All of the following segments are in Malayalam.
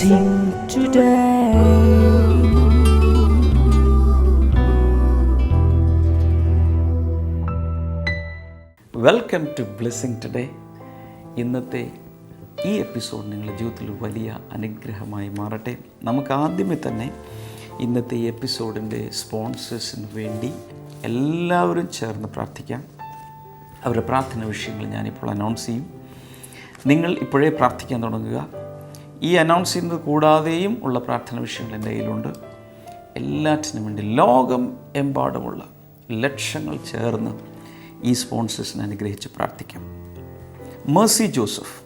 blessing today. Welcome to blessing today. ഇന്നത്തെ ഈ എപ്പിസോഡ് നിങ്ങളുടെ ജീവിതത്തിൽ വലിയ അനുഗ്രഹമായി മാറട്ടെ. നമുക്ക് ആദ്യമേ തന്നെ ഇന്നത്തെ ഈ എപ്പിസോഡിൻ്റെ സ്പോൺസേഴ്സിന് വേണ്ടി എല്ലാവരും ചേർന്ന് പ്രാർത്ഥിക്കാം. അവരുടെ പ്രാർത്ഥന വിഷയങ്ങൾ ഞാനിപ്പോൾ അനൗൺസ് ചെയ്യും. നിങ്ങൾ ഇപ്പോഴേ പ്രാർത്ഥിക്കാൻ തുടങ്ങുക. ഈ അനൗൺസ് ചെയ്യുന്നത് കൂടാതെയും ഉള്ള പ്രാർത്ഥന വിഷയങ്ങൾ എൻ്റെ കയ്യിലുണ്ട്. എല്ലാറ്റിനും വേണ്ടി ലോകം എമ്പാടുമുള്ള ലക്ഷങ്ങൾ ചേർന്ന് ഈ സ്പോൺസേഴ്സിനെ അനുഗ്രഹിച്ച് പ്രാർത്ഥിക്കാം. മേഴ്സി ജോസഫ്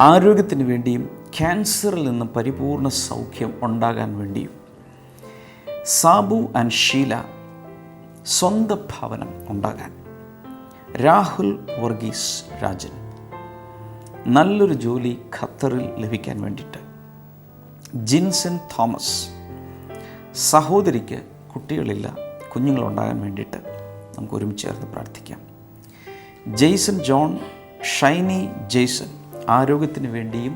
ആരോഗ്യത്തിന് വേണ്ടിയും ക്യാൻസറിൽ നിന്നും പരിപൂർണ സൗഖ്യം ഉണ്ടാകാൻ വേണ്ടിയും, സാബു ആൻഡ് ഷീല സ്വന്തം ഭവനം ഉണ്ടാകാൻ, രാഹുൽ വർഗീസ് രാജൻ നല്ലൊരു ജോലി ഖത്തറിൽ ലഭിക്കാൻ വേണ്ടിയിട്ട്, ജിൻസൺ തോമസ് സഹോദരിക്ക് കുട്ടികളില്ല, കുഞ്ഞുങ്ങളുണ്ടാകാൻ വേണ്ടിയിട്ട് നമുക്ക് ഒരുമിച്ച് ചേർന്ന് പ്രാർത്ഥിക്കാം. ജെയ്സൺ ജോൺ, ഷൈനി ജെയ്സൺ ആരോഗ്യത്തിന് വേണ്ടിയും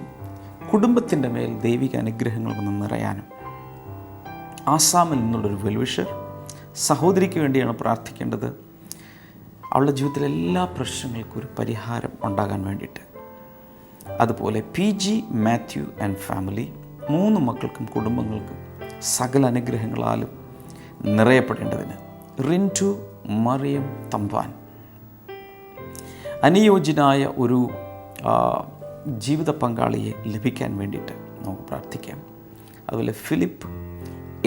കുടുംബത്തിൻ്റെ മേൽ ദൈവിക അനുഗ്രഹങ്ങൾ വന്ന് നിറയാനും, ആസാമിൽ നിന്നുള്ളൊരു വെൽവിഷർ സഹോദരിക്ക് വേണ്ടിയാണ് പ്രാർത്ഥിക്കേണ്ടത്. അവളുടെ ജീവിതത്തിലെ എല്ലാ പ്രശ്നങ്ങൾക്കും ഒരു പരിഹാരം ഉണ്ടാകാൻ വേണ്ടിയിട്ട്. അതുപോലെ PG മാത്യു ആൻഡ് ഫാമിലി 3 മക്കൾക്കും കുടുംബങ്ങൾക്കും സകല അനുഗ്രഹങ്ങളാലും നിറയപ്പെടേണ്ടതിന്, റിൻറ്റു മറിയം തമ്പാൻ അനുയോജ്യനായ ഒരു ജീവിത പങ്കാളിയെ ലഭിക്കാൻ വേണ്ടിയിട്ട് നമുക്ക് പ്രാർത്ഥിക്കാം. അതുപോലെ ഫിലിപ്പ്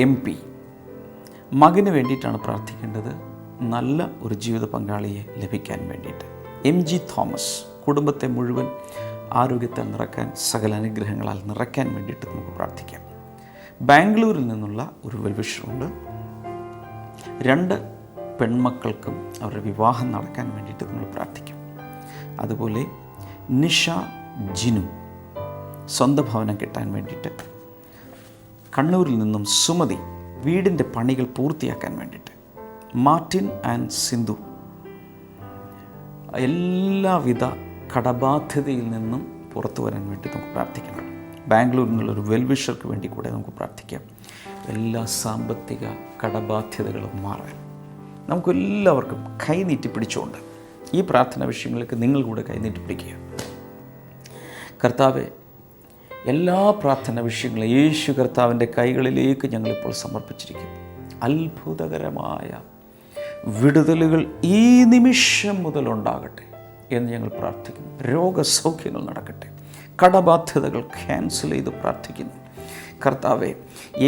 MP മകന് വേണ്ടിയിട്ടാണ് പ്രാർത്ഥിക്കേണ്ടത്, നല്ല ഒരു ജീവിത പങ്കാളിയെ ലഭിക്കാൻ വേണ്ടിയിട്ട്. MG തോമസ് കുടുംബത്തെ മുഴുവൻ ആരോഗ്യത്താൽ നിറയ്ക്കാൻ, സകല അനുഗ്രഹങ്ങളാൽ നിറയ്ക്കാൻ വേണ്ടിയിട്ട് നമുക്ക് പ്രാർത്ഥിക്കാം. ബാംഗ്ലൂരിൽ നിന്നുള്ള ഒരു വെൽവിഷറുണ്ട്. 2 പെൺമക്കൾക്കും അവരുടെ വിവാഹം നടക്കാൻ വേണ്ടിയിട്ട് നമ്മൾ പ്രാർത്ഥിക്കാം. അതുപോലെ നിഷ ജിനു സ്വന്തം ഭവനം കിട്ടാൻ വേണ്ടിയിട്ട്, കണ്ണൂരിൽ നിന്നും സുമതി വീടിൻ്റെ പണികൾ പൂർത്തിയാക്കാൻ വേണ്ടിയിട്ട്, മാർട്ടിൻ ആൻഡ് സിന്ധു എല്ലാവിധ കടബാധ്യതയിൽ നിന്നും പുറത്തു വരാൻ വേണ്ടി നമുക്ക് പ്രാർത്ഥിക്കണം. ബാംഗ്ലൂരിൽ നിന്നുള്ളൊരു വെൽവിഷർക്ക് വേണ്ടി കൂടെ നമുക്ക് പ്രാർത്ഥിക്കാം. എല്ലാ സാമ്പത്തിക കടബാധ്യതകളും മാറാൻ നമുക്കെല്ലാവർക്കും കൈനീട്ടി പിടിച്ചുകൊണ്ട് ഈ പ്രാർത്ഥന വിഷയങ്ങൾക്ക് നിങ്ങൾ കൂടെ കൈനീട്ടി പിടിക്കുക. കർത്താവെ, എല്ലാ പ്രാർത്ഥന വിഷയങ്ങളും യേശു കർത്താവിൻ്റെ കൈകളിലേക്ക് ഞങ്ങളിപ്പോൾ സമർപ്പിച്ചിരിക്കുന്നു. അത്ഭുതകരമായ വിടുതലുകൾ ഈ നിമിഷം മുതൽ ഉണ്ടാകട്ടെ എന്ന് ഞങ്ങൾ പ്രാർത്ഥിക്കുന്നു. രോഗസൗഖ്യങ്ങൾ നടക്കട്ടെ, കടബാധ്യതകൾ ക്യാൻസൽ ചെയ്ത് പ്രാർത്ഥിക്കുന്നു. കർത്താവെ,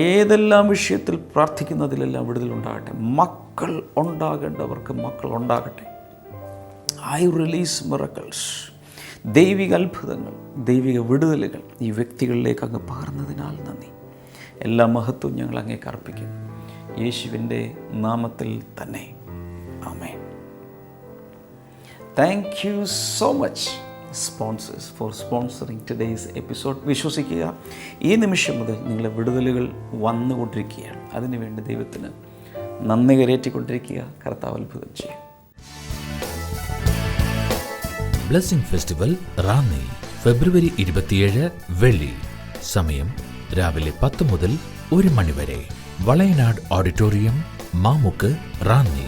ഏതെല്ലാം വിഷയത്തിൽ പ്രാർത്ഥിക്കുന്നതിലെല്ലാം വിടുതലുണ്ടാകട്ടെ. മക്കൾ ഉണ്ടാകേണ്ടവർക്ക് മക്കൾ ഉണ്ടാകട്ടെ. I release miracles. ദൈവിക അത്ഭുതങ്ങൾ, ദൈവിക വിടുതലുകൾ ഈ വ്യക്തികളിലേക്ക് അങ്ങ് പകർന്നതിനാൽ നന്ദി. എല്ലാ മഹത്വവും ഞങ്ങൾ അങ്ങേക്ക് അർപ്പിക്കുന്നു, യേശുവിൻ്റെ നാമത്തിൽ തന്നെ. ആമേൻ. Thank you so much sponsors for sponsoring today's episode. വിശ്വസിക്കുക, ഈ നിമിഷം മുതൽ നിങ്ങളുടെ വിടുതലുകൾ വന്നുകൊണ്ടിരിക്കുകയാണ്. അതിനുവേണ്ടി ദൈവത്തിന് നന്ദി കരേറ്റിക്കൊണ്ടിരിക്കുക. കർത്താവ് അത്ഭുതം ചെയ്യും. ബ്ലെസ്സിംഗ് ഫെസ്റ്റിവൽ റാന്നി ഫെബ്രുവരി 27 വെള്ളി. സമയം രാവിലെ 10 മുതൽ 1 മണി വരെ. വളയനാട് ഓഡിറ്റോറിയം, മാമുക്ക്, Ranni.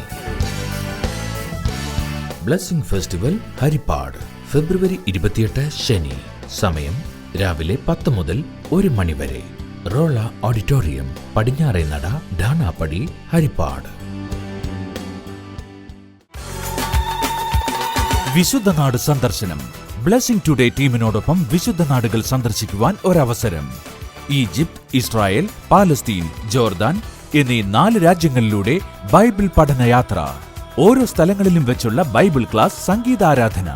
Blessing festival Harippad February 28 ശനി. സമയം രാവിലെ 10 മുതൽ 1 മണി വരെ. റോള ഓഡിറ്റോറിയം, പടിഞ്ഞാറേ നട, ഡാണാപ്പടി, ഹരിപ്പാട്. വിശുദ്ധനാട് സന്ദർശനം. ബ്ലെസ്സിംഗ് ടുഡേ ടീമിനോടൊപ്പം വിശുദ്ധ നാടുകൾ സന്ദർശിക്കുവാൻ ഒരവസരം. ഈജിപ്ത്, ഇസ്രായേൽ, പാലസ്തീൻ, ജോർദാൻ എന്നീ 4 രാജ്യങ്ങളിലൂടെ ബൈബിൾ പഠനയാത്ര. ഓരോ സ്ഥലങ്ങളിലും വെച്ചുള്ള ബൈബിൾ ക്ലാസ്, സംഗീതാരാധന,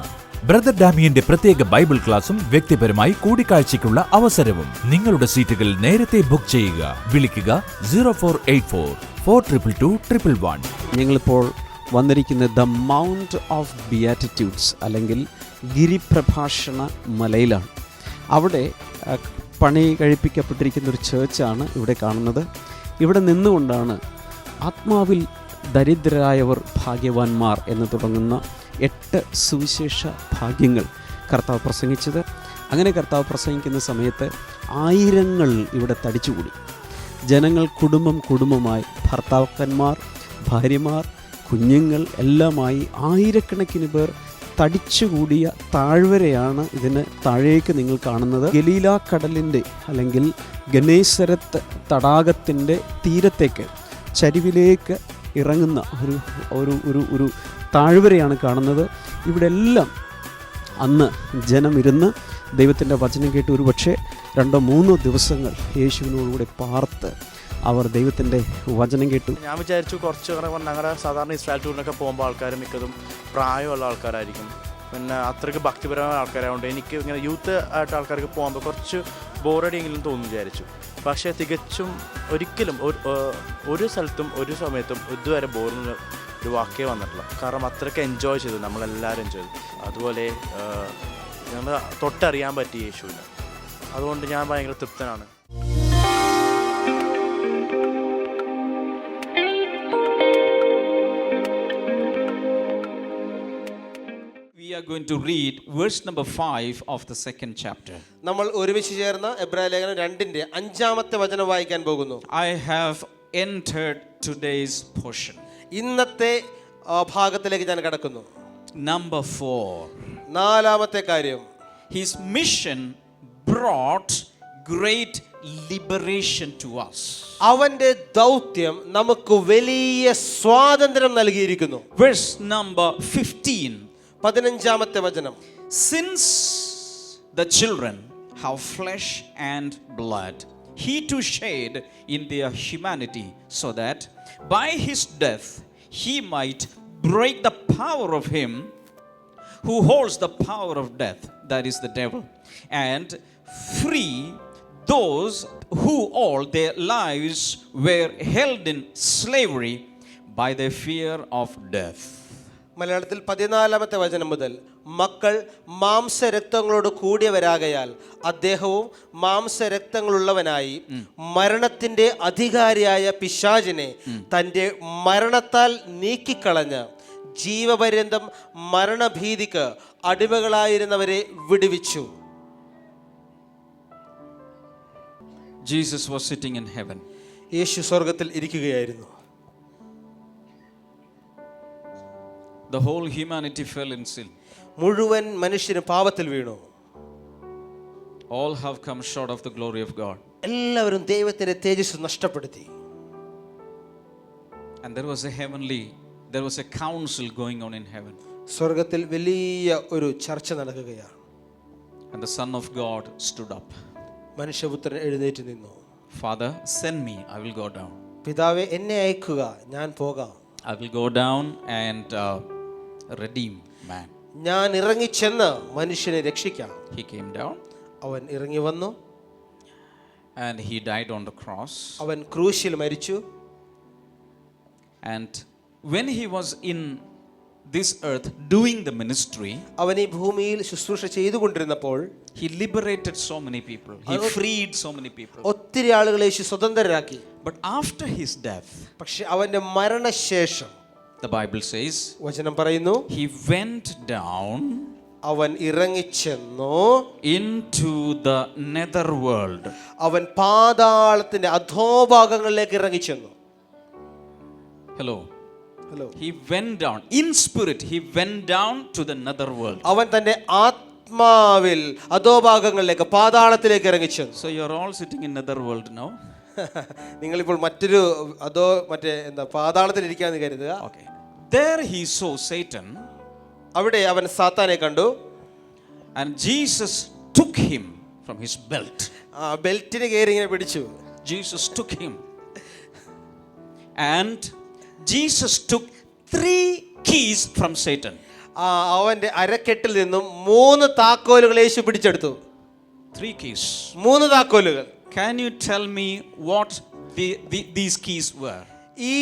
ബ്രദർ ഡാമിയന്റെ പ്രത്യേക ബൈബിൾ ക്ലാസും വ്യക്തിപരമായി കൂടിക്കാഴ്ചയ്ക്കുള്ള അവസരവും. നിങ്ങളുടെ സീറ്റുകൾ നേരത്തെ ബുക്ക് ചെയ്യുക. വിളിക്കുക 0484-422-111. ഞങ്ങളിപ്പോൾ വന്നിരിക്കുന്നത് ദ മൗണ്ട് ഓഫ് ബിയാറ്റിറ്റ്യൂഡ്സ് അല്ലെങ്കിൽ ഗിരിപ്രഭാഷണ മലയിലാണ്. അവിടെ പണി കഴിപ്പിക്കപ്പെട്ടിരിക്കുന്ന ഒരു ചേർച്ചാണ് ഇവിടെ കാണുന്നത്. ഇവിടെ നിന്നുകൊണ്ടാണ് ആത്മാവിൽ ദരിദ്രരായവർ ഭാഗ്യവാന്മാർ എന്ന് തുടങ്ങുന്ന 8 സുവിശേഷ ഭാഗ്യങ്ങൾ കർത്താവ് പ്രസംഗിച്ചത്. അങ്ങനെ കർത്താവ് പ്രസംഗിക്കുന്ന സമയത്ത് ആയിരങ്ങൾ ഇവിടെ തടിച്ചുകൂടി. ജനങ്ങൾ കുടുംബമായി, ഭർത്താക്കന്മാർ, ഭാര്യമാർ, കുഞ്ഞുങ്ങൾ എല്ലാമായി ആയിരക്കണക്കിന് പേർ തടിച്ചുകൂടിയ താഴ്വരയാണ് ഇതിന് താഴേക്ക് നിങ്ങൾ കാണുന്നത്. ഗലീല കടലിൻ്റെ അല്ലെങ്കിൽ ഗനേസരത്ത് തടാകത്തിൻ്റെ തീരത്തേക്ക് ചരിവിലേക്ക് ഇറങ്ങുന്ന ഒരു താഴ്വരയാണ് കാണുന്നത്. ഇവിടെ എല്ലാം അന്ന് ജനം ഇരുന്ന് ദൈവത്തിൻ്റെ വചനം കേട്ട് ഒരു പക്ഷേ 2-3 ദിവസങ്ങൾ യേശുവിനോടുകൂടെ പാർത്ത് അവർ ദൈവത്തിൻ്റെ വചനം കേട്ടു. ഞാൻ വിചാരിച്ചു കുറച്ച് ഞങ്ങളുടെ സാധാരണ ഇസ്രായേൽ ടൂറിനൊക്കെ പോകുമ്പോൾ ആൾക്കാർ മിക്കതും പ്രായമുള്ള ആൾക്കാരായിരിക്കും, പിന്നെ അത്രയ്ക്ക് ഭക്തിപരമായ ആൾക്കാരായതുകൊണ്ട് എനിക്ക് ഇങ്ങനെ യൂത്ത് ആയിട്ട് ആൾക്കാർക്ക് പോകുമ്പോൾ കുറച്ച് ബോറടിയെങ്കിലും തോന്നുന്നു വിചാരിച്ചു. പക്ഷേ തികച്ചും ഒരിക്കലും ഒരു സ്ഥലത്തും ഒരു സമയത്തും ഇതുവരെ ബോറിന് ഒരു വാക്കേ വന്നിട്ടില്ല. കാരണം അത്രയ്ക്ക് എൻജോയ് ചെയ്തു, നമ്മളെല്ലാവരും എൻജോയ് ചെയ്തു. അതുപോലെ ഞങ്ങൾ തൊട്ടറിയാൻ പറ്റി യേശുവിനെ. അതുകൊണ്ട് ഞാൻ ഭയങ്കര തൃപ്തനാണ്. We are going to read verse number 5 of the second chapter. നമ്മൾ ഒരുമിച്ച് ചേർന്ന് എബ്രായ ലേഖനം 2-ന്റെ 5-ാമത്തെ വചനം വായിക്കാൻ പോകുന്നു. I have entered today's portion. ഇന്നത്തെ ഭാഗത്തിലേക്ക് ഞാൻ കടക്കുന്നു. Number 4. 4-ാമത്തെ കാര്യം, His mission brought great liberation to us. അവന്റെ ദൗത്യം നമുക്ക് വലിയ സ്വാതന്ത്ര്യം നൽകിയിരിക്കുന്നു. Verse number 15. 15-ാമത്തെ വചനം, Since the children have flesh and blood, he too shared in their humanity, so that by his death he might break the power of him who holds the power of death, that is the devil, and free those who all their lives were held in slavery by the fear of death. മലയാളത്തിൽ 14-ാമത്തെ വചനം മുതൽ, മക്കൾ മാംസരക്തങ്ങളോട് കൂടിയവരാകയാൽ അദ്ദേഹവും മാംസരക്തങ്ങളുള്ളവനായി മരണത്തിന്റെ അധികാരിയായ പിശാചിനെ തൻ്റെ മരണത്താൽ നീക്കിക്കളഞ്ഞ് ജീവപര്യന്തം മരണഭീതിക്ക് അടിമകളായിരുന്നവരെ വിടുവിച്ചു. Jesus was sitting in heaven. യേശു സ്വർഗത്തിൽ ഇരിക്കുകയായിരുന്നു. The whole humanity fell in sin. മുഴുവൻ മനുഷ്യരും പാപത്തിൽ വീണു. All have come short of the glory of God. എല്ലാവരും ദൈവത്തിന്റെ തേജസ്സ് നഷ്ടപ്പെടുത്തി. And there was a council going on in heaven. സ്വർഗത്തിൽ വലിയ ഒരു ചർച്ച നടക്കുകയാണ്. And the Son of God stood up. മനുഷ്യപുത്രൻ എഴുന്നേറ്റ് നിന്നു. Father, send me, I will go down. പിതാവേ, എന്നെ അയക്കുക, ഞാൻ പോകാം. I will go down and redeem man. ഞാൻ ഇറങ്ങിച്ചെന്ന് മനുഷ്യനെ രക്ഷിക്കാം. He came down. അവൻ ഇറങ്ങി വന്നു. And he died on the cross. അവൻ ക്രൂശിൽ മരിച്ചു. And when he was in this earth doing the ministry, അവൻ ഈ ഭൂമിയിൽ ശുശ്രൂഷ ചെയ്തുകൊണ്ടിരുന്നപ്പോൾ he liberated so many people. He freed so many people. ഒത്തിരി ആളുകളെ യേശു സ്വതന്ത്രരാക്കി. But after his death, പക്ഷെ അവന്റെ മരണശേഷം the Bible says, വചനം പറയുന്നു, he went down അവൻ ഇറങ്ങിച്ചെന്നു into the nether world. അവൻ പാതാളത്തിന്റെ അധോഭാഗങ്ങളിലേക്ക് ഇറങ്ങിച്ചെന്നു. Hello. Hello. He went down in spirit. He went down to the nether world. അവൻ തന്റെ ആത്മാവിൽ അധോഭാഗങ്ങളിലേക്ക് പാതാളത്തിലേക്ക് ഇറങ്ങിച്ചെന്നു. So you are all sitting in nether world now. നിങ്ങളിപ്പോൾ മറ്റൊരു മറ്റേ പാതാളത്തിൽ ഇരിക്കാന്ന് കരുതുക. Okay. There he saw Satan. അവിടെ അവൻ സാത്താനെ കണ്ടു. And Jesus took him from his belt. ബെൽറ്റിന് കയറി ഇങ്ങനെ പിടിച്ചു. Jesus took him. And Jesus took 3 keys from Satan. അവന്റെ അരക്കെട്ടിൽ നിന്നും 3 താക്കോലുകൾ യേശു പിടിച്ചെടുത്തു. 3 keys. 3 താക്കോലുകൾ. Can you tell me what these keys were? ഈ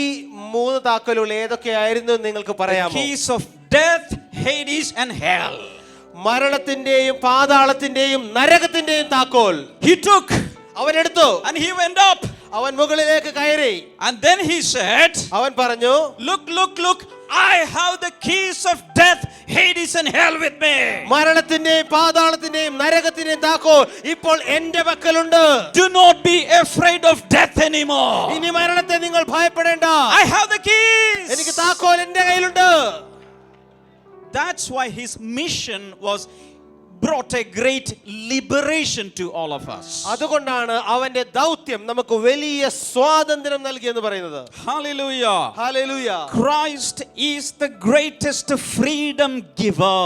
3 താക്കോലുകൾ ഏതൊക്കെയായിരുന്നു നിങ്ങൾക്ക് പറയാമോ? Keys of death, Hades and hell. മരണത്തിന്റെയും പാതാളത്തിന്റെയും നരകത്തിന്റെയും താക്കോൽ He took. അവൻ എടുത്തു. And he went up. അവൻ മുകളിലേക്ക് കയറി. And then he said, അവൻ പറഞ്ഞു, look, I have the keys of death Hades and hell with me. മരണത്തിന്റെയും പാതാളത്തിന്റെയും നരകത്തിന്റെയും താക്കോൽ ഇപ്പോൾ എന്റെ പക്കലുണ്ട്. Do not be afraid of death anymore. ഇനി മരണത്തെ നിങ്ങൾ ഭയപ്പെടേണ്ട. I have the keys. എനിക്ക് താക്കോൽ എന്റെ കയ്യിലുണ്ട്. That's why his mission was brought a great liberation to all of us. അതുകൊണ്ടാണ് അവന്റെ ദൗത്യം നമുക്ക് വലിയ സ്വാതന്ത്ര്യം നൽകിയെന്ന് പറയുന്നത്. Hallelujah. Hallelujah. Christ is the greatest freedom giver.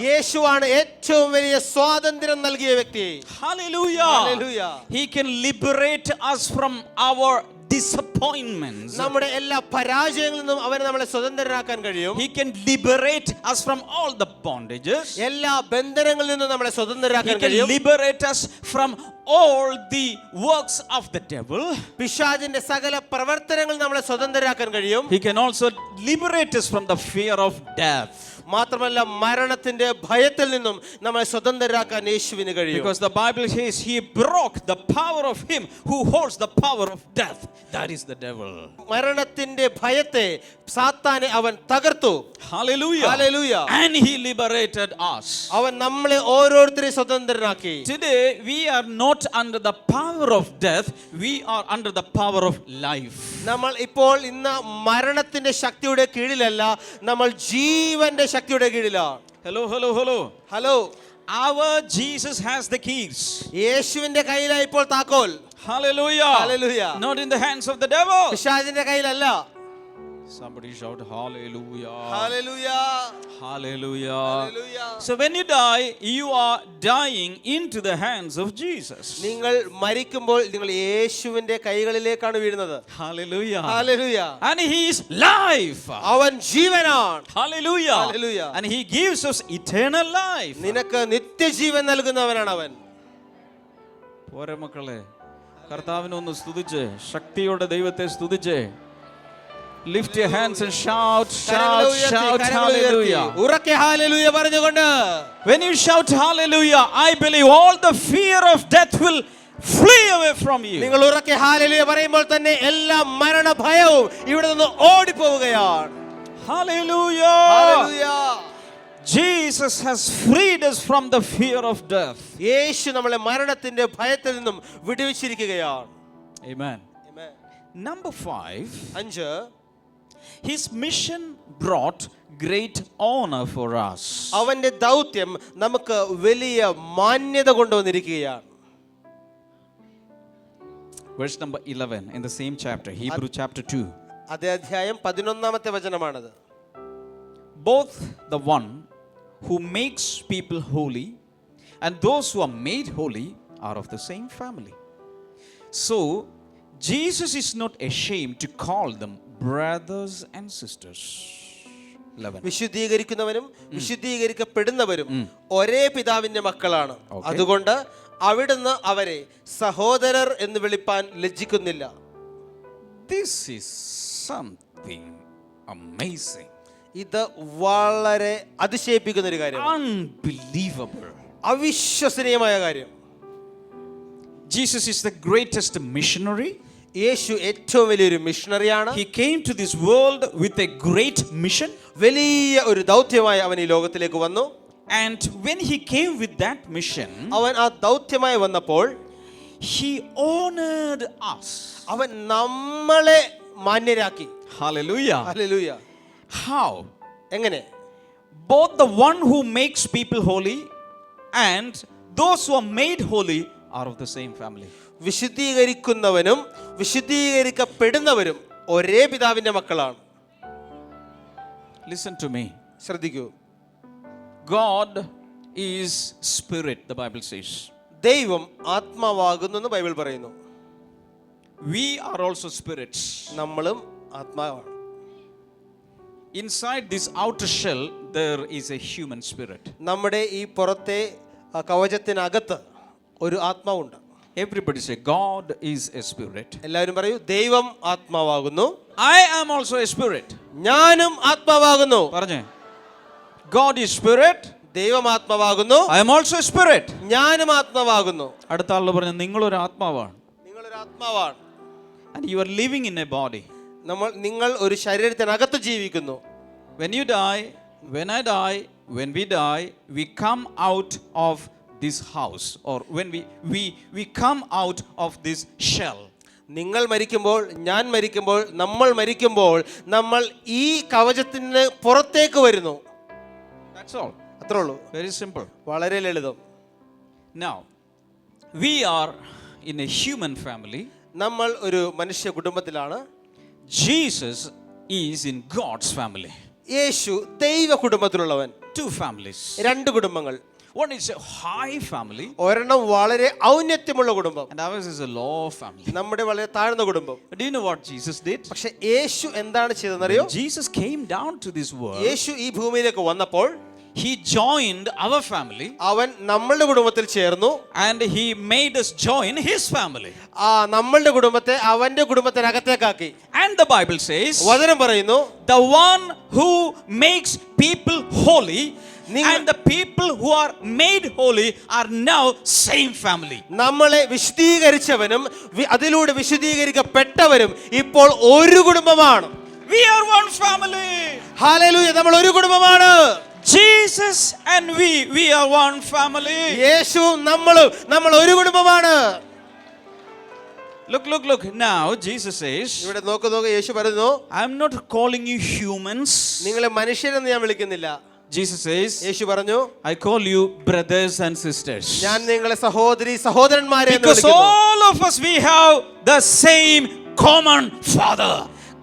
യേശുവാണ് ഏറ്റവും വലിയ സ്വാതന്ത്ര്യം നൽകിയ വ്യക്തി. Hallelujah. Hallelujah. He can liberate us from our disappointments. നമ്മുടെ എല്ലാ പരാജയങ്ങളിൽ നിന്നും അവൻ നമ്മളെ സ്വതന്ത്രരാക്കാൻ കഴിയും. He can liberate us from all the bondages. എല്ലാ ബന്ധനങ്ങളിൽ നിന്നും നമ്മളെ He സ്വതന്ത്രരാക്കാൻ can കഴിയും. liberate us from all the works of the devil. പിശാചിന്റെ സകല പ്രവർത്തനങ്ങളിൽ നമ്മളെ സ്വതന്ത്രരാക്കാൻ കഴിയും. He can also liberate us from the fear of death. മാത്രമല്ല മരണത്തിന്റെ ഭയത്തിൽ നിന്നും നമ്മളെ സ്വതന്ത്രരാക്കാൻ യേശുവിന് കഴിയും. Because the Bible says he broke the power of him who holds the power of death. That is the devil. മരണത്തിന്റെ ഭയത്തെ സാത്താനെ അവൻ തകർത്തു. Hallelujah. Hallelujah. And he liberated us. അവൻ നമ്മളെ ഓരോരുത്തരെയും സ്വതന്ത്രരാക്കി. Today we are not under the power of death, we are under the power of life. നമ്മൾ ഇപ്പോൾ ഇന്ന് മരണത്തിന്റെ ശക്തിയുടെ കീഴിലല്ല, നമ്മൾ ജീവന്റെ ശക്തിയുടെ കീഴിലാണ്. Hello. Our Jesus has the keys. യേശുവിന്റെ കയ്യിലാണ് ഇപ്പോൾ താക്കോൽ. Hallelujah. Hallelujah. Not in the hands of the devil. പിശാചിന്റെ കയ്യിലല്ല. Somebody shout hallelujah. Hallelujah. Hallelujah. Hallelujah. So when you die, you are dying into the hands of Jesus. നിങ്ങൾ മരിക്കുമ്പോൾ നിങ്ങൾ യേശുവിന്റെ കൈകളിലേക്കാണ് വീഴുന്നത്. Hallelujah. Hallelujah. And he is life. അവൻ ജീവനാണ്. Hallelujah. Hallelujah. And he gives us eternal life. നിനക്ക് നിത്യജീവൻ നൽകുന്നവനാണ് അവൻ. പോരെ മക്കളെ, കർത്താവിനെ ഒന്ന് സ്തുതിച്ച്, ശക്തിയോടെ ദൈവത്തെ സ്തുതിച്ച്. Lift your hands and shout hallelujah. ഉറക്കെ ഹല്ലേലൂയ പറഞ്ഞുകൊണ്ട്. When you shout hallelujah, I believe all the fear of death will flee away from you. നിങ്ങൾ ഉറക്കെ ഹല്ലേലൂയ പറയുമ്പോൾ തന്നെ എല്ലാ മരണ ഭയവും ഇവിടെ നിന്ന് ഓടിപ്പോവുകയാണ്. Hallelujah. Hallelujah. Jesus has freed us from the fear of death. യേശു നമ്മളെ മരണത്തിന്റെ ഭയത്തിൽ നിന്നും വിടുവിച്ചിരിക്കുകയാണ്. Amen. Amen. Number 5. 5 His mission brought great honor for us. അവന്റെ ദൗത്യം നമുക്ക് വലിയ മാന്യത കൊണ്ടുവന്നിരിക്കുകയാണ്. Verse number 11 in the same chapter, Hebrew chapter 2. അതേ അധ്യായം 11-ാമത്തെ വചനമാണത്. Both the one who makes people holy and those who are made holy are of the same family. So Jesus is not ashamed to call them brothers and sisters. 11. വിശുദ്ധീകരിക്കുന്നവരും വിശുദ്ധീകരിക്കപ്പെടുന്നവരും ഒരേ പിതാവിന്റെ മക്കളാണ്. Okay. അതുകൊണ്ട് അവിടുന്ന് അവരെ സഹോദരർ എന്ന് വിളിപ്പാൻ ലജ്ജിക്കുന്നില്ല. This is something amazing. ഇത് വളരെ അതിശയിപ്പിക്കുന്ന ഒരു കാര്യമാണ്. Unbelievable. അവിശ്വസനീയമായ കാര്യം. Jesus is the greatest missionary. യേശു ഏറ്റവും വലിയൊരു മിഷണറിയാണ്. He came to this world with a great mission. വലിയ ഒരു ദൗത്യമായി അവൻ ഈ ലോകത്തിലേക്ക് വന്നു. And when he came with that mission, അവൻ ആ ദൗത്യമായി വന്നപ്പോൾ he honored us. അവൻ നമ്മളെ മാന്യരാക്കി. Hallelujah. ഹല്ലേലൂയ. How? എങ്ങനെ? Both the one who makes people holy and those who are made holy are of the same family. വിശുദ്ധീകരിക്കുന്നവനും വിശുദ്ധീകരിക്കപ്പെടുന്നവരും ഒരേ പിതാവിന്റെ മക്കളാണ്. Listen to me. ശ്രദ്ധിക്കൂ. God is spirit, the Bible says. ദൈവം ആത്മാവാകുന്നു എന്ന് ബൈബിൾ പറയുന്നു. We are also spirits. നമ്മളും ആത്മാവാണ്. Inside this outer shell there is a human spirit. നമ്മുടെ ഈ പുറത്തെ കവചത്തിനകത്ത് ഒരു ആത്മാവുണ്ട്. Everybody say God is a spirit. എല്ലാവരും പറയൂ, ദൈവം ആത്മാവാകുന്നു. I am also a spirit. ഞാനും ആത്മാവാകുന്നു. പറഞ്ഞേ. God is spirit. ദൈവം ആത്മാവാകുന്നു. I am also a spirit. ഞാനും ആത്മാവാകുന്നു. അടുത്ത ആൾ പറഞ്ഞു നിങ്ങളൊരു ആത്മാവാണ്. നിങ്ങളൊരു ആത്മാവാണ്. And you are living in a body. നിങ്ങൾ ഒരു ശരീരത്തിനകത്ത് ജീവിക്കുന്നു. When you die, when I die, when we die, we come out of this house, or when we come out of this shell. നിങ്ങൾ മരിക്കുമ്പോൾ, ഞാൻ മരിക്കുമ്പോൾ, നമ്മൾ മരിക്കുമ്പോൾ നമ്മൾ ഈ കവചത്തിന് പുറത്തേക്ക് വരുന്നു. That's all. അത്രേ ഉള്ളൂ. Very simple. വളരെ ലളിതം. Now, we are in a human family. നമ്മൾ ഒരു മനുഷ്യ കുടുംബത്തിലാണ്. Jesus is in God's family. യേശു ദൈവ കുടുംബത്തിലുള്ളവൻ. 2 families. 2 കുടുംബങ്ങൾ. One is a high family, ഒരെണ്ണം വളരെ ഔന്നത്യമുള്ള കുടുംബം, and ours is a low family. നമ്മുടെ വളരെ താഴ്ന്ന കുടുംബം. Do you know what Jesus did? പക്ഷെ യേശു എന്താണ് ചെയ്തതെന്നറിയോ? Jesus came down to this world. യേശു ഈ ഭൂമിയിലേക്ക് വന്നപ്പോൾ He joined our family, അവൻ നമ്മളുടെ കുടുംബത്തിൽ ചേർന്നു, and he made us join his family. നമ്മളുടെ കുടുംബത്തെ അവന്റെ കുടുംബത്തിനകത്തേക്കാക്കി. And the Bible says, വചനം പറയുന്നു, the one who makes people holy and the people who are made holy are now same family. നമ്മളെ വിശുദ്ധീകരിച്ചവനും അതിലൂടെ വിശുദ്ധീകരിക്കപ്പെട്ടവരും ഇപ്പോൾ ഒരു കുടുംബമാണ്. We are one family. Hallelujah, നമ്മൾ ഒരു കുടുംബമാണ്. Jesus and we are one family. യേശുവും നമ്മൾ ഒരു കുടുംബമാണ്. Look. Now Jesus says, ഇവിടെ നോക്ക്, യേശു പറയുന്നു, I am not calling you humans. നിങ്ങളെ മനുഷ്യരെന്ന് ഞാൻ വിളിക്കുന്നില്ല. Jesus says, യേശു പറഞ്ഞു, I call you brothers and sisters. ഞാൻ നിങ്ങളെ സഹോദരന്മാരെ എന്ന് Because വിളിക്കുന്നു. all of us, we have the same common Father.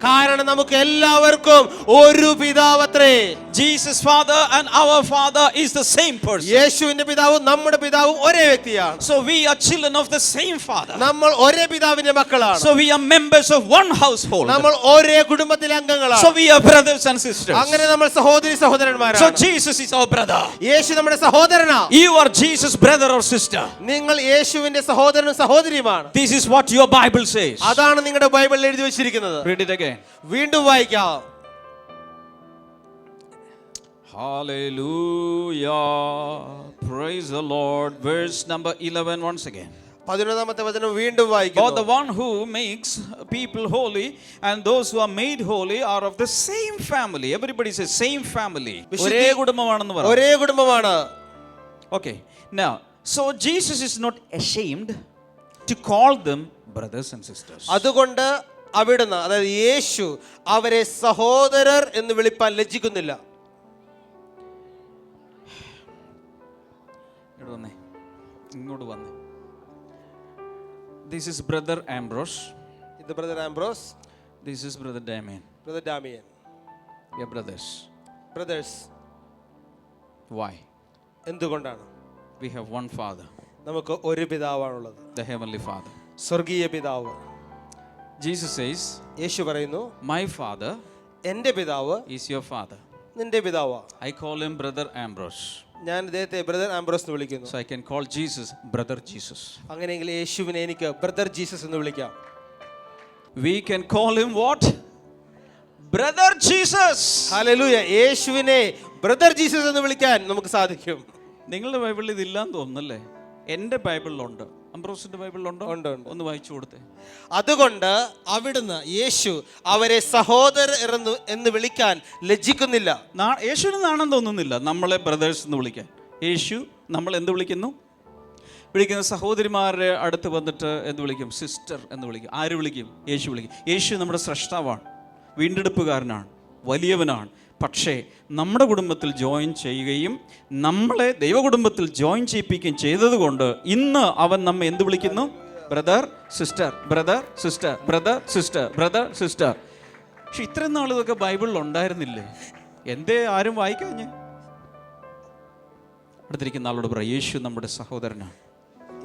കാരണം നമുക്ക് എല്ലാവർക്കും ഒരു പിതാവത്രേ. Jesus' father and our father is the same person. യേശുവിന്റെ പിതാവും നമ്മുടെ പിതാവും ഒരേ വ്യക്തിയാണ്. So we are children of the same father. നമ്മൾ ഒരേ പിതാവിന്റെ മക്കളാണ്. So we are members of one household. നമ്മൾ ഒരേ കുടുംബത്തിലെ അംഗങ്ങളാണ്. So we are brothers and sisters. അങ്ങനെ നമ്മൾ സഹോദരന്മാരാണ്. So Jesus is our brother. യേശു നമ്മുടെ സഹോദരനാണ്. You are Jesus' brother or sister. നിങ്ങൾ യേശുവിന്റെ സഹോദരനും സഹോദരിയുമാണ്. This is what your Bible says. അതാണ് നിങ്ങളുടെ ബൈബിളിൽ എഴുതി വെച്ചിരിക്കുന്നത്. Read it again. വീണ്ടും വായിക്കാം. Hallelujah. Praise the Lord. Verse number 11 once again. 11ാമത്തെ വചനം വീണ്ടും For വായിക്കുന്നു. the one who makes people holy and those who are made holy are of the same family. Everybody says same family. ഒരേ കുടുംബമാണെന്ന് പറ. ഒരേ കുടുംബമാണ്. Okay. Now, so Jesus is not ashamed to call them brothers and sisters. അതുകൊണ്ട് അവിടുന്ന്, അതായത് യേശു അവരെ സഹോദരർ എന്ന് വിളിപ്പാൻ ലജ്ജിക്കുന്നില്ല. ഇങ്ങോട്ട് വന്നേ. This is brother Ambrose. ഇത് brother Ambrose. This is brother Damien. Brother Damien. We are brothers. Brothers. Why? എന്തുകൊണ്ടാണ്? We have one father, നമുക്ക് ഒരു പിതാവാണുള്ളത്, the heavenly Father. സ്വർഗീയ പിതാവ്. Jesus says, യേശു പറയുന്നു, my father എൻ്റെ പിതാവ് is your father. നിന്റെ പിതാവാ. I call him brother Ambrose. ഞാൻ ഇദ്ദേഹത്തെ ബ്രദർ ആംബ്രോസ് എന്ന് വിളിക്കുന്നു. So I can call Jesus brother Jesus. അങ്ങനെയെങ്കിൽ യേശുവിനെ എനിക്ക് ബ്രദർ ജീസസ് എന്ന് വിളിക്കാം. We can call him what? Brother Jesus. Hallelujah. യേശുവിനെ ബ്രദർ ജീസസ് എന്ന് വിളിക്കാൻ നമുക്ക് സാധിക്കും. നിങ്ങളുടെ ബൈബിളിൽ ഇതില്ലാന്ന് തോന്നുന്നല്ലേ? എൻ്റെ ബൈബിളിലുണ്ട്. അംബ്രോസിന്റെ ബൈബിളിലുണ്ടോ? ഉണ്ട്. ഒന്ന് വായിച്ചു കൊടുത്തേ. അതുകൊണ്ട് അവിടുന്ന് യേശു അവരെ സഹോദരർ എന്ന് വിളിക്കാൻ ലജ്ജിക്കുന്നില്ല. യേശുവിന് നാണം തോന്നുന്നില്ല നമ്മളെ ബ്രദേഴ്സ് എന്ന് വിളിക്കാൻ. യേശു നമ്മൾ എന്ത് വിളിക്കുന്നു? വിളിക്കുന്ന സഹോദരിമാരുടെ അടുത്ത് വന്നിട്ട് എന്ത് വിളിക്കും? സിസ്റ്റർ എന്ന് വിളിക്കും. ആര് വിളിക്കും? യേശു വിളിക്കും. യേശു നമ്മുടെ സ്രഷ്ടാവാണ്, വീണ്ടെടുപ്പുകാരനാണ്, വലിയവനാണ്. പക്ഷേ നമ്മുടെ കുടുംബത്തിൽ ജോയിൻ ചെയ്യുകയും നമ്മളെ ദൈവകുടുംബത്തിൽ ജോയിൻ ചെയ്യിപ്പിക്കുകയും ചെയ്തതുകൊണ്ട് ഇന്ന് അവൻ നമ്മെ എന്ത് വിളിക്കുന്നു? Brother sister, brother sister, brother sister, brother sister. പക്ഷെ ഇത്രയും നാൾ ഇതൊക്കെ ബൈബിളിൽ ഉണ്ടായിരുന്നില്ലേ? എന്തേ ആരും വായിക്കാഞ്ഞ്? അടുത്തിരിക്കുന്ന ആളോട് പറ, യേശു നമ്മുടെ സഹോദരനാണ്.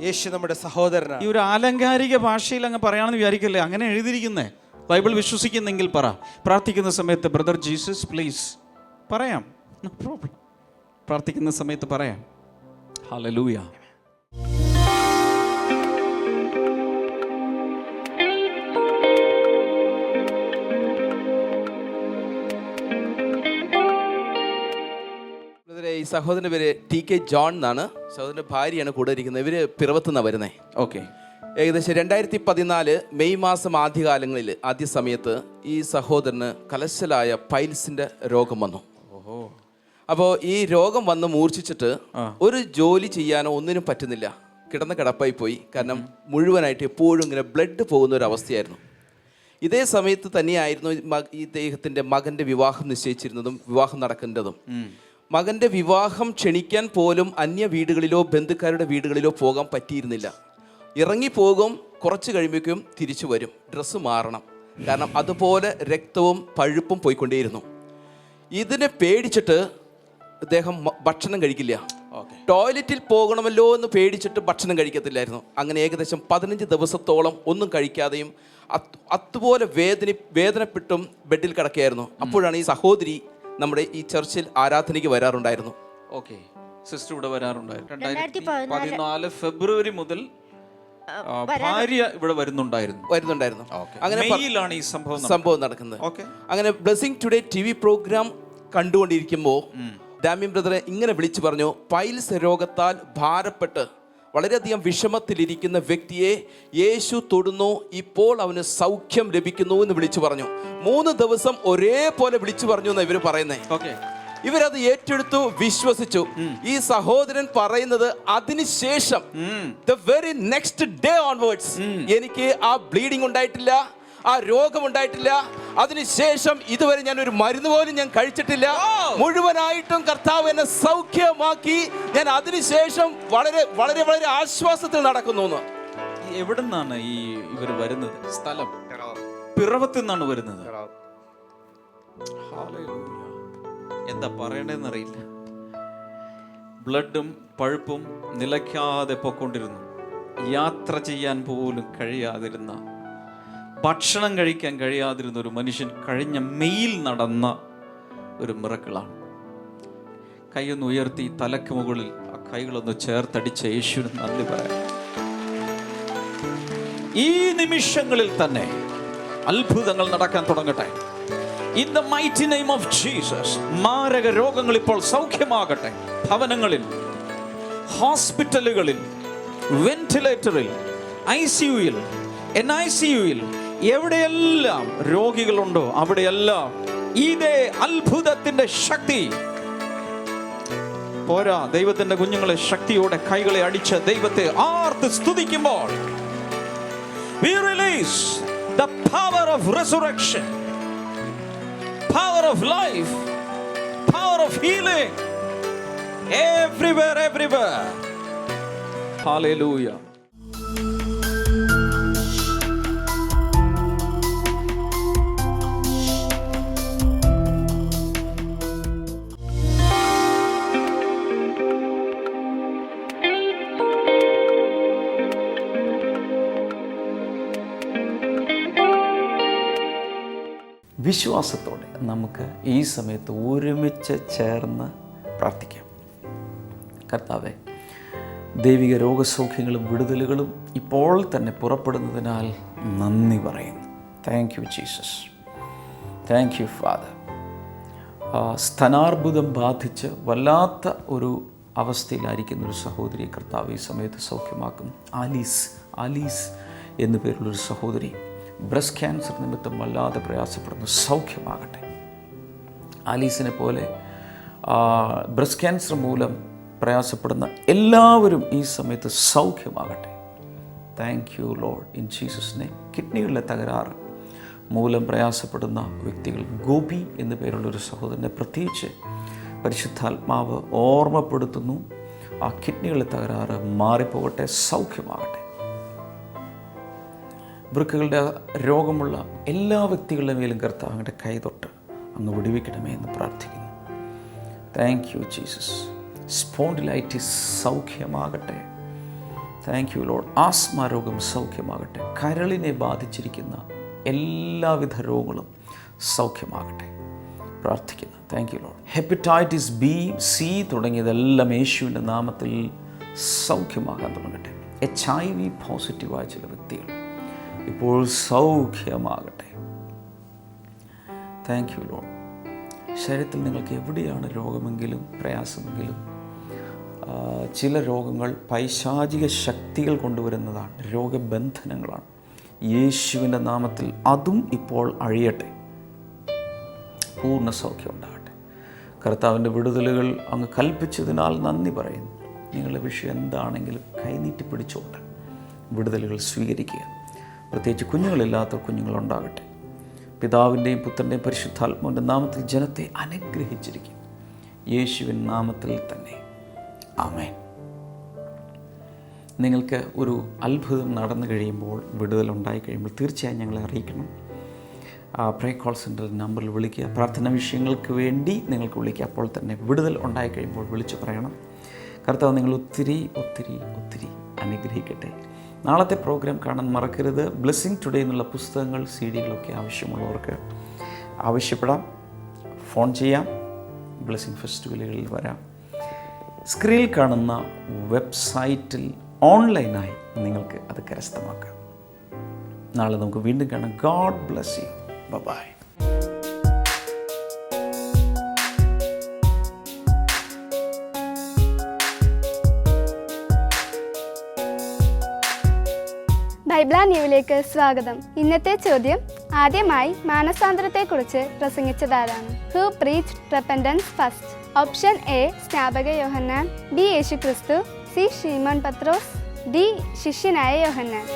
യേശു നമ്മുടെ സഹോദരനാണ്. ഈ ഒരു ആലങ്കാരിക ഭാഷയിൽ അങ്ങ് പറയാണെന്ന് വിചാരിക്കല്ലേ? അങ്ങനെ എഴുതിയിരിക്കുന്നേ. ബൈബിൾ വിശ്വസിക്കുന്നെങ്കിൽ പറ. പ്രാർത്ഥിക്കുന്ന സമയത്ത് ബ്രദർ ജീസസ് പ്ലീസ് പറയാം, നോ പ്രോബ്ലം. പ്രാർത്ഥിക്കുന്ന സമയത്ത് പറയാം. ഹല്ലേലൂയ. ഈ സഹോദരൻ്റെ പേര് TK ജോൺ എന്നാണ്. സഹോദരൻ്റെ ഭാര്യയാണ് കൂടെ ഇരിക്കുന്നത്. ഇവർ പിറവത്തുനിന്നാണ് വരുന്നത്. ഓക്കെ. ഏകദേശം 2014 മെയ് മാസം ആദ്യ സമയത്ത് ഈ സഹോദരന് കലശലായ പൈൽസിൻ്റെ രോഗം വന്നു. അപ്പോൾ ഈ രോഗം വന്ന് മൂർച്ഛിച്ചിട്ട് ഒരു ജോലി ചെയ്യാനോ ഒന്നിനും പറ്റുന്നില്ല. കിടന്ന കിടപ്പായി പോയി. കാരണം മുഴുവനായിട്ട് എപ്പോഴും ഇങ്ങനെ ബ്ലഡ് പോകുന്ന ഒരു അവസ്ഥയായിരുന്നു. ഇതേ സമയത്ത് തന്നെയായിരുന്നു ഇദ്ദേഹത്തിൻ്റെ മകൻ്റെ വിവാഹം നിശ്ചയിച്ചിരുന്നതും വിവാഹം നടക്കേണ്ടതും. മകൻ്റെ വിവാഹം ക്ഷണിക്കാൻ പോലും അന്യ വീടുകളിലോ ബന്ധുക്കാരുടെ വീടുകളിലോ പോകാൻ പറ്റിയിരുന്നില്ല. ഇറങ്ങിപ്പോകും, കുറച്ച് കഴിയുമ്പോഴേക്കും തിരിച്ചു വരും, ഡ്രസ്സ് മാറണം. കാരണം അതുപോലെ രക്തവും പഴുപ്പും പോയിക്കൊണ്ടേയിരുന്നു. ഇതിനെ പേടിച്ചിട്ട് അദ്ദേഹം ഭക്ഷണം കഴിക്കില്ല. ടോയ്ലറ്റിൽ പോകണമല്ലോ എന്ന് പേടിച്ചിട്ട് ഭക്ഷണം കഴിക്കത്തില്ലായിരുന്നു. അങ്ങനെ ഏകദേശം 15 ദിവസത്തോളം ഒന്നും കഴിക്കാതെയും അതുപോലെ വേദനപ്പെട്ടും ബെഡിൽ കിടക്കുകയായിരുന്നു. അപ്പോഴാണ് ഈ സഹോദരി നമ്മുടെ ഈ ചർച്ചിൽ ആരാധനയ്ക്ക് വരാറുണ്ടായിരുന്നു. ഓക്കെ, സിസ്റ്റർ ഇവിടെ വരാറുണ്ടായിരുന്നു. 2014 ഫെബ്രുവരി മുതൽ ഭാര്യ ഇവിടെ വരുന്നുണ്ടായിരുന്നു. അങ്ങനെ മെയിലാണ് ഈ സംഭവം നടക്കുന്നത്. അങ്ങനെ ബ്ലെസ്സിംഗ് ടുഡേ TV പ്രോഗ്രാം കണ്ടുകൊണ്ടിരിക്കുമ്പോൾ ഡാമിയൻ ബ്രദറെ ഇങ്ങനെ വിളിച്ചു പറഞ്ഞു, പൈൽസ് രോഗത്താൽ ഭാരപ്പെട്ട് വളരെയധികം വിഷമത്തിലിരിക്കുന്ന വ്യക്തിയെ യേശു തൊടുന്നു, ഇപ്പോൾ അവന് സൗഖ്യം ലഭിക്കുന്നു എന്ന് വിളിച്ചു പറഞ്ഞു. 3 ദിവസം ഒരേപോലെ വിളിച്ചു പറഞ്ഞു എന്ന് ഇവർ പറയുന്നത്. ഇവരത് ഏറ്റെടുത്തു, വിശ്വസിച്ചു. ഈ സഹോദരൻ പറയുന്നത് അതിനുശേഷം the very next day onwards എനിക്ക് ആ ബ്ലീഡിംഗ് ഉണ്ടായിട്ടില്ല, ആ രോഗമുണ്ടായിട്ടില്ല. അതിനുശേഷം ഇതുവരെ ഞാൻ ഒരു മരുന്ന് പോലും ഞാൻ കഴിച്ചിട്ടില്ല. മുഴുവനായിട്ടും കർത്താവ് എന്നെ സൗഖ്യമാക്കി. ഞാൻ അതിനുശേഷം വളരെ വളരെ വളരെ ആശ്വാസത്തിൽ നടക്കുന്നു. എവിടെ നിന്നാണ് ഈ ഇവർ വരുന്നത്? സ്ഥലം പിറവത്ത് നിന്നാണ് വരുന്നത്. എന്താ പറയണെന്നറിയില്ല. ബ്ലഡും പഴുപ്പും നിലയ്ക്കാതെ പൊക്കൊണ്ടിരുന്നു. യാത്ര ചെയ്യാൻ പോലും കഴിയാതിരുന്ന, ഭക്ഷണം കഴിക്കാൻ കഴിയാതിരുന്ന ഒരു മനുഷ്യൻ കഴിഞ്ഞ മെയിൽ നടന്ന ഒരു മിറക്കിളാണ്. കൈയൊന്ന് ഉയർത്തി തലക്ക് മുകളിൽ ആ കൈകളൊന്ന് ചേർത്തടിച്ച യേശുവിന് നന്ദി പറയാം. ഈ നിമിഷങ്ങളിൽ തന്നെ അത്ഭുതങ്ങൾ നടക്കാൻ തുടങ്ങട്ടെ. In the mighty name of Jesus. മാരക രോഗങ്ങൾ ഇപ്പോൾ സൗഖ്യമാകട്ടെ. ഭവനങ്ങളിൽ, ഹോസ്പിറ്റലുകളിൽ, വെന്റിലേറ്ററിൽ, ICUയിൽ, NICUയിൽ, എവിടെയെല്ലാം രോഗികളുണ്ടോ അവിടെയെല്ലാം ഇതേ അത്ഭുതത്തിന്റെ ശക്തി പോരാ. ദൈവത്തിന്റെ കുഞ്ഞുങ്ങളെ ശക്തിയോടെ കൈകളെ അടിച്ച് ദൈവത്തെ ആർത്ത് സ്തുതിക്കുമ്പോൾ we release the power of resurrection, power of life, power of healing everywhere. Hallelujah. വിശ്വാസത്തോടെ നമുക്ക് ഈ സമയത്ത് ഒരുമിച്ച് ചേർന്ന് പ്രാർത്ഥിക്കാം. കർത്താവേ, ദൈവിക രോഗസൗഖ്യങ്ങളും വിടുതലുകളും ഇപ്പോൾ തന്നെ പുറപ്പെടുന്നതിനാൽ നന്ദി പറയുന്നു. Thank you Jesus, thank you Father. സ്തനാർബുദം ബാധിച്ച് വല്ലാത്ത ഒരു അവസ്ഥയിലായിരിക്കുന്ന ഒരു സഹോദരി കർത്താവ് ഈ സമയത്ത് സൗഖ്യമാക്കും. ആലീസ് എന്നു പേരുള്ളൊരു സഹോദരി ബ്രസ്റ്റ് ക്യാൻസർ നിമിത്തം വല്ലാതെ പ്രയാസപ്പെടുന്നു, സൗഖ്യമാകട്ടെ. ആലീസിനെ പോലെ ബ്രസ്റ്റ് ക്യാൻസർ മൂലം പ്രയാസപ്പെടുന്ന എല്ലാവരും ഈ സമയത്ത് സൗഖ്യമാകട്ടെ. Thank you Lord, in Jesus name. കിഡ്നികളിലെ തകരാറ് മൂലം പ്രയാസപ്പെടുന്ന വ്യക്തികൾ, ഗോപി എന്നു പേരുള്ളൊരു സഹോദരനെ പ്രത്യേകിച്ച് പരിശുദ്ധാത്മാവ് ഓർമ്മപ്പെടുത്തുന്നു. ആ കിഡ്നികളിലെ തകരാറ് മാറിപ്പോകട്ടെ, സൗഖ്യമാകട്ടെ. വൃക്കകളുടെ രോഗമുള്ള എല്ലാ വ്യക്തികളുടെ മേലും കർത്താവിൻ്റെ കൈതൊട്ട് അങ്ങ് വിടുവിക്കണമേ എന്ന് പ്രാർത്ഥിക്കുന്നു. Thank you Jesus. സ്പോണ്ടിലൈറ്റിസ് സൗഖ്യമാകട്ടെ. Thank you Lord. ആസ്മ രോഗം സൗഖ്യമാകട്ടെ. കരളിനെ ബാധിച്ചിരിക്കുന്ന എല്ലാവിധ രോഗങ്ങളും സൗഖ്യമാകട്ടെ പ്രാർത്ഥിക്കുന്നു. Thank you Lord. Hepatitis B, C തുടങ്ങിയതെല്ലാം യേശുവിൻ്റെ നാമത്തിൽ സൗഖ്യമാകാൻ തുടങ്ങട്ടെ. HIV പോസിറ്റീവായ ചില വ്യക്തികൾ ഇപ്പോൾ സൗഖ്യമാകട്ടെ. Thank you Lord. ശരീരത്തിൽ നിങ്ങൾക്ക് എവിടെയാണ് രോഗമെങ്കിലും പ്രയാസമെങ്കിലും, ചില രോഗങ്ങൾ പൈശാചിക ശക്തികൾ കൊണ്ടുവരുന്നതാണ്, രോഗബന്ധനങ്ങളാണ്. യേശുവിൻ്റെ നാമത്തിൽ അതും ഇപ്പോൾ അഴിയട്ടെ. പൂർണ്ണ സൗഖ്യം ഉണ്ടാകട്ടെ. കർത്താവിൻ്റെ വിടുതലുകൾ അങ്ങ് കൽപ്പിച്ചതിനാൽ നന്ദി പറയുന്നു. നിങ്ങളുടെ വിഷയം എന്താണെങ്കിലും കൈനീട്ടി പിടിച്ചുകൊണ്ട് വിടുതലുകൾ സ്വീകരിക്കുക. പ്രത്യേകിച്ച് കുഞ്ഞുങ്ങളില്ലാത്ത കുഞ്ഞുങ്ങളുണ്ടാകട്ടെ. പിതാവിൻ്റെയും പുത്രൻ്റെയും പരിശുദ്ധാത്മാവിൻ്റെ നാമത്തിൽ ജനത്തെ അനുഗ്രഹിച്ചിരിക്കും. യേശുവിൻ നാമത്തിൽ തന്നെ ആമേൻ. നിങ്ങൾക്ക് ഒരു അത്ഭുതം നടന്നു കഴിയുമ്പോൾ, വിടുതലുണ്ടായി കഴിയുമ്പോൾ തീർച്ചയായും ഞങ്ങളെ അറിയിക്കണം. പ്രേ കോൾ സെൻറ്റർ നമ്പറിൽ വിളിക്കുക. പ്രാർത്ഥനാ വിഷയങ്ങൾക്ക് വേണ്ടി നിങ്ങൾക്ക് വിളിക്കുക. അപ്പോൾ തന്നെ വിടുതൽ ഉണ്ടായി കഴിയുമ്പോൾ വിളിച്ചു പറയണം. കർത്താവ് നിങ്ങൾ ഒത്തിരി ഒത്തിരി ഒത്തിരി അനുഗ്രഹിക്കട്ടെ. നാളത്തെ പ്രോഗ്രാം കാണാൻ മറക്കരുത്. ബ്ലെസ്സിങ് ടുഡേ എന്നുള്ള പുസ്തകങ്ങൾ, CD-കളൊക്കെ ആവശ്യമുള്ളവർക്ക് ആവശ്യപ്പെടാം, ഫോൺ ചെയ്യാം, ബ്ലെസ്സിങ് ഫെസ്റ്റിവലുകളിൽ വരാം. സ്ക്രീനിൽ കാണുന്ന വെബ്സൈറ്റിൽ ഓൺലൈനായി നിങ്ങൾക്ക് അത് കരസ്ഥമാക്കാം. നാളെ നമുക്ക് വീണ്ടും കാണാം. God bless you. Bye. Bible ന്യൂവിലേക്ക് സ്വാഗതം. ഇന്നത്തെ ചോദ്യം, ആദ്യമായി മാനസാന്തരത്തെക്കുറിച്ച് പ്രസംഗിച്ചതാരാണ്? Who preached repentance first? Option A സ്നാപക Yohannan, B Yeshukristu, C Shimon Pathros, D ശിഷ്യനായ യോഹന്നാൻ.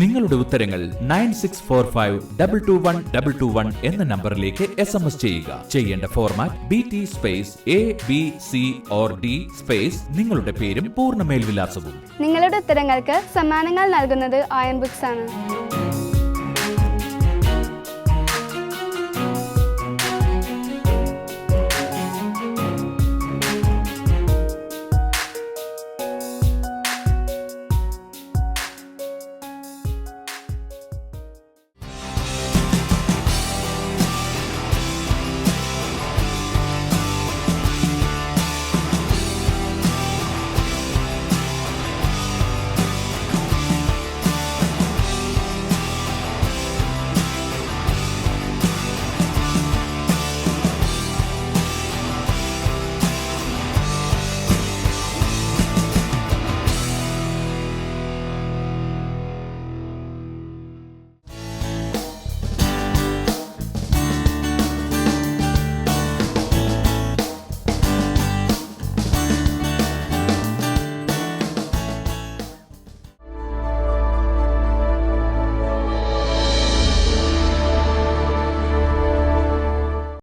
നിങ്ങളുടെ ഉത്തരങ്ങൾ 9645221221 എന്ന നമ്പറിലേക്ക് SMS ചെയ്യുക. ചെയ്യേണ്ട format BT space ABC/D space നിങ്ങളുടെ പേരും പൂർണ്ണ മേൽവിലാസവും. നിങ്ങളുടെ ഉത്തരങ്ങൾക്ക് സമ്മാനങ്ങൾ നൽകുന്നത് OM ബുക്സ് ആണ്.